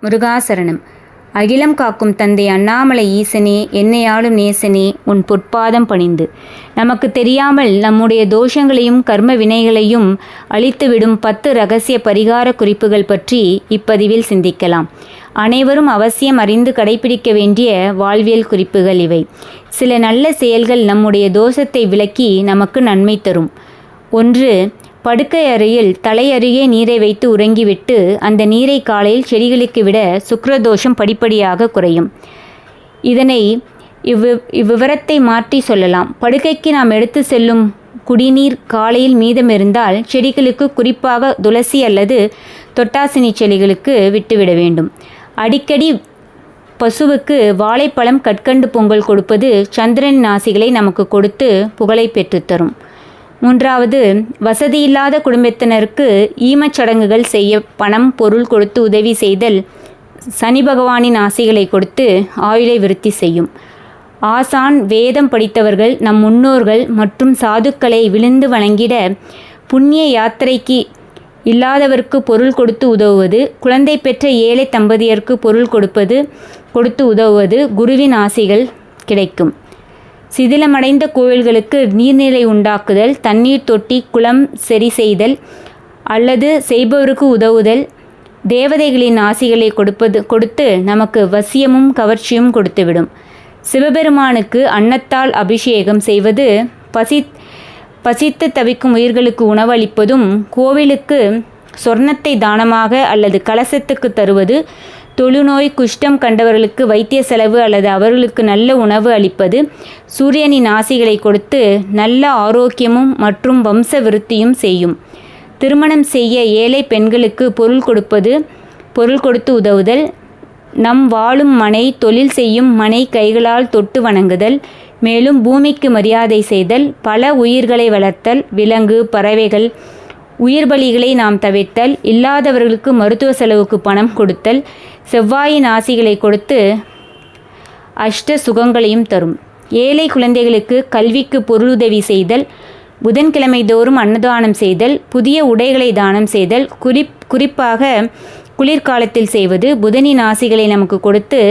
முருகாசரணம். அகிலம் காக்கும் தந்தை அண்ணாமலை ஈசனே, என்னையாளும் நேசனே, உன் பொற்பாதம் பணிந்து நமக்கு தெரியாமல் நம்முடைய தோஷங்களையும் கர்ம வினைகளையும் அழித்துவிடும் 10 இரகசிய பரிகார குறிப்புகள் பற்றி இப்பதிவில் சிந்திக்கலாம். அனைவரும் அவசியம் அறிந்து கடைபிடிக்க வேண்டிய வாழ்வியல் குறிப்புகள் இவை. சில நல்ல செயல்கள் நம்முடைய தோஷத்தை விலக்கி நமக்கு நன்மை தரும். 1. படுக்கை அறையில் தலை அருகே நீரை வைத்து உறங்கிவிட்டு அந்த நீரை காலையில் செடிகளுக்கு விட சுக்கிரதோஷம் படிப்படியாக குறையும். இதனை இவ்விவரத்தை மாற்றி சொல்லலாம். படுக்கைக்கு நாம் எடுத்து செல்லும் குடிநீர் காலையில் மீதம் இருந்தால் செடிகளுக்கு, குறிப்பாக துளசி அல்லது தொட்டாசினி செடிகளுக்கு விட்டுவிட வேண்டும். அடிக்கடி பசுவுக்கு வாழைப்பழம், கற்கண்டு பொங்கல் கொடுப்பது சந்திரன் ஆசிகளை நமக்கு கொடுத்து புகழை பெற்றுத்தரும். 3. வசதியில்லாத குடும்பத்தினருக்கு ஈமச்சடங்குகள் செய்ய பணம், பொருள் கொடுத்து உதவி செய்தல் சனி பகவானின் ஆசைகளை கொடுத்து ஆயுளை விருத்தி செய்யும். ஆசான், வேதம் படித்தவர்கள், நம் முன்னோர்கள் மற்றும் சாதுக்களை விழுந்து வணங்கிட புண்ணிய யாத்திரைக்கு இல்லாதவருக்கு பொருள் கொடுத்து உதவுவது, குழந்தை பெற்ற ஏழை தம்பதியருக்கு பொருள் கொடுத்து உதவுவது குருவின் ஆசைகள் கிடைக்கும். சிதிலமடைந்த கோவில்களுக்கு நீர்நிலை உண்டாக்குதல், தண்ணீர் தொட்டி, குளம் சரி செய்தல் அல்லது செய்பவருக்கு உதவுதல் தேவதைகளின் ஆசிகளை கொடுத்து நமக்கு வசியமும் கவர்ச்சியும் கொடுத்துவிடும். சிவபெருமானுக்கு அன்னத்தால் அபிஷேகம் செய்வது, பசித்து தவிக்கும் உயிர்களுக்கு உணவளிப்பதும், கோவிலுக்கு சொர்ணத்தை தானமாக அல்லது கலசத்துக்கு தருவது, தொழுநோய் குஷ்டம் கண்டவர்களுக்கு வைத்திய செலவு அல்லது அவர்களுக்கு நல்ல உணவு அளிப்பது சூரியனின் ஆசிகளை கொடுத்து நல்ல ஆரோக்கியமும் மற்றும் வம்ச விருத்தியும் செய்யும். திருமணம் செய்ய ஏழை பெண்களுக்கு பொருள் கொடுத்து உதவுதல், நம் வாழும் மனை, தொழில் செய்யும் மனை கைகளால் தொட்டு வணங்குதல், மேலும் பூமிக்கு மரியாதை செய்தல், பல உயிர்களை வளர்த்தல், விலங்கு, பறவைகள் உயிர் பலிகளை நாம் தவிர்த்தல், இல்லாதவர்களுக்கு மருத்துவ செலவுக்கு பணம் கொடுத்தல் செவ்வாயின் ஆசிகளை கொடுத்து அஷ்ட சுகங்களையும் தரும். ஏழை குழந்தைகளுக்கு கல்விக்கு பொருளுதவி செய்தல், புதன்கிழமை தோறும் அன்னதானம் செய்தல், புதிய உடைகளை தானம் செய்தல், குறிப்பாக குளிர்காலத்தில் செய்வது புதனின் ஆசிகளை நமக்கு கொடுத்து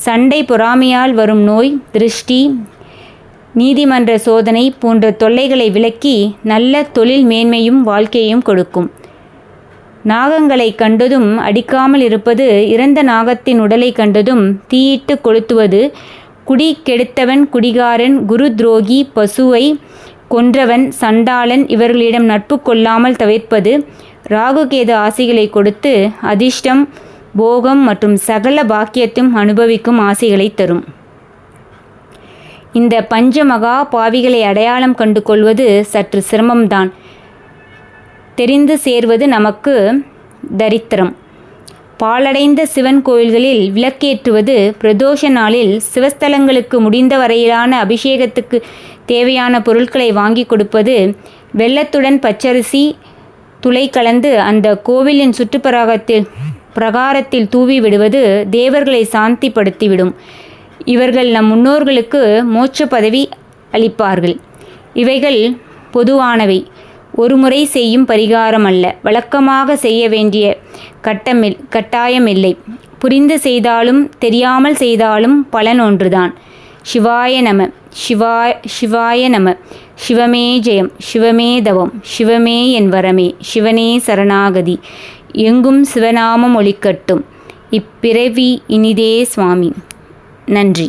சண்டை, பொறாமையால் வரும் நோய், திருஷ்டி, நீதிமன்ற சோதனை போன்ற தொல்லைகளை விலக்கி நல்ல தொழில் மேன்மையும் வாழ்க்கையையும் கொடுக்கும். நாகங்களை கண்டதும் அடிக்காமல் இருப்பது, இறந்த நாகத்தின் உடலை கண்டதும் தீயிட்டு கொளுத்துவது, குடி கெடுத்தவன், குடிகாரன், குரு துரோகி, பசுவை கொன்றவன், சண்டாளன் இவர்களிடம் நட்பு கொள்ளாமல் தவிர்ப்பது ராகுகேது ஆசிகளை கொடுத்து அதிர்ஷ்டம், போகம் மற்றும் சகல பாக்கியத்தையும் அனுபவிக்கும் ஆசிகளை தரும். இந்த பஞ்சமகா பாவிகளை அடையாளம் கண்டு கொள்வது சற்று சிரமம்தான். தெரிந்து சேர்வது நமக்கு தரித்திரம். பாலடைந்த சிவன் கோயில்களில் விளக்கேற்றுவது, பிரதோஷ நாளில் சிவஸ்தலங்களுக்கு முடிந்த வரையிலான அபிஷேகத்துக்கு தேவையான பொருட்களை வாங்கி கொடுப்பது, வெள்ளத்துடன் பச்சரிசி துளை கலந்து அந்த கோவிலின் பிரகாரத்தில் தூவி விடுவது தேவர்களை சாந்திப்படுத்திவிடும். இவர்கள் நம் முன்னோர்களுக்கு மோட்ச பதவி அளிப்பார்கள். இவைகள் பொதுவானவை, ஒரு முறை செய்யும் பரிகாரம் அல்ல. வழக்கமாக செய்ய வேண்டிய கட்டாயமில்லை. புரிந்து செய்தாலும் தெரியாமல் செய்தாலும் பலன் ஒன்றுதான். சிவாய நம. சிவாய நம. சிவமே ஜெயம், சிவமே தவம், சிவமே என் வரமே, சிவனே சரணாகதி, எங்கும் சிவநாமம் ஒலிக்கட்டும், இப்பிறவி இனிதே சுவாமி. நன்றி.